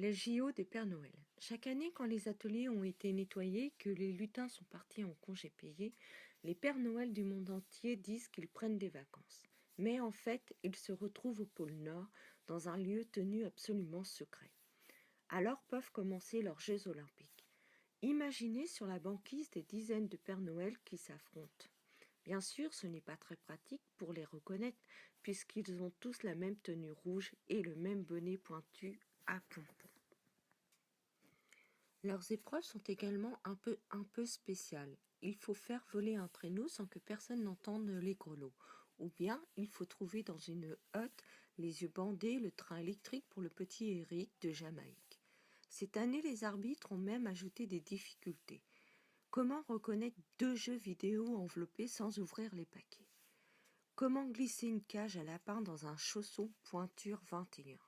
Les JO des Pères Noël. Chaque année, quand les ateliers ont été nettoyés, que les lutins sont partis en congé payé, les Pères Noël du monde entier disent qu'ils prennent des vacances. Mais en fait, ils se retrouvent au pôle Nord, dans un lieu tenu absolument secret. Alors peuvent commencer leurs Jeux olympiques. Imaginez sur la banquise des dizaines de Pères Noël qui s'affrontent. Bien sûr, ce n'est pas très pratique pour les reconnaître, puisqu'ils ont tous la même tenue rouge et le même bonnet pointu à pompons. Leurs épreuves sont également un peu spéciales. Il faut faire voler un traîneau sans que personne n'entende les grelots. Ou bien, il faut trouver dans une hotte, les yeux bandés, le train électrique pour le petit Eric de Jamaïque. Cette année, les arbitres ont même ajouté des difficultés. Comment reconnaître 2 jeux vidéo enveloppés sans ouvrir les paquets? Comment glisser une cage à lapin dans un chausson pointure 21?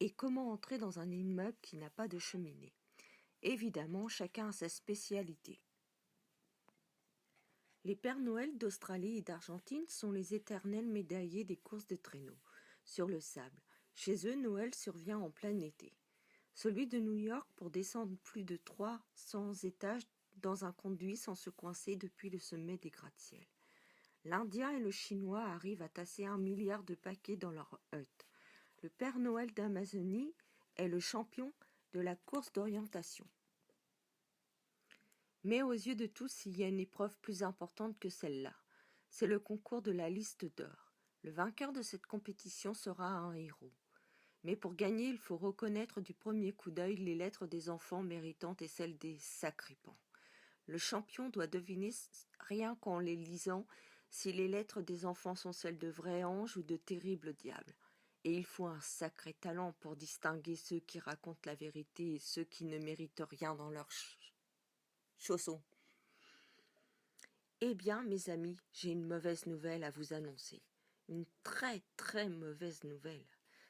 Et comment entrer dans un immeuble qui n'a pas de cheminée? Évidemment, chacun a sa spécialité. Les Pères Noël d'Australie et d'Argentine sont les éternels médaillés des courses de traîneaux sur le sable. Chez eux, Noël survient en plein été. Celui de New York pour descendre plus de 300 étages dans un conduit sans se coincer depuis le sommet des gratte-ciel. L'Indien et le Chinois arrivent à tasser 1 milliard de paquets dans leur hutte. Le Père Noël d'Amazonie est le champion de la course d'orientation. Mais aux yeux de tous, il y a une épreuve plus importante que celle-là. C'est le concours de la liste d'or. Le vainqueur de cette compétition sera un héros. Mais pour gagner, il faut reconnaître du premier coup d'œil les lettres des enfants méritantes et celles des sacripants. Le champion doit deviner, rien qu'en les lisant, si les lettres des enfants sont celles de vrais anges ou de terribles diables. Et il faut un sacré talent pour distinguer ceux qui racontent la vérité et ceux qui ne méritent rien dans leurs chaussons. Eh bien, mes amis, j'ai une mauvaise nouvelle à vous annoncer. Une très très mauvaise nouvelle.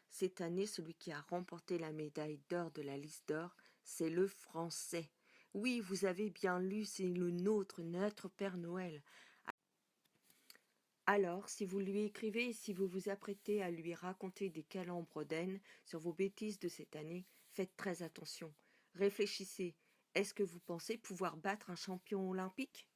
Cette année, celui qui a remporté la médaille d'or de la liste d'or, c'est le Français. Oui, vous avez bien lu, c'est le nôtre, notre Père Noël. Alors, si vous lui écrivez et si vous vous apprêtez à lui raconter des calembres d'aine sur vos bêtises de cette année, faites très attention. Réfléchissez. Est-ce que vous pensez pouvoir battre un champion olympique ?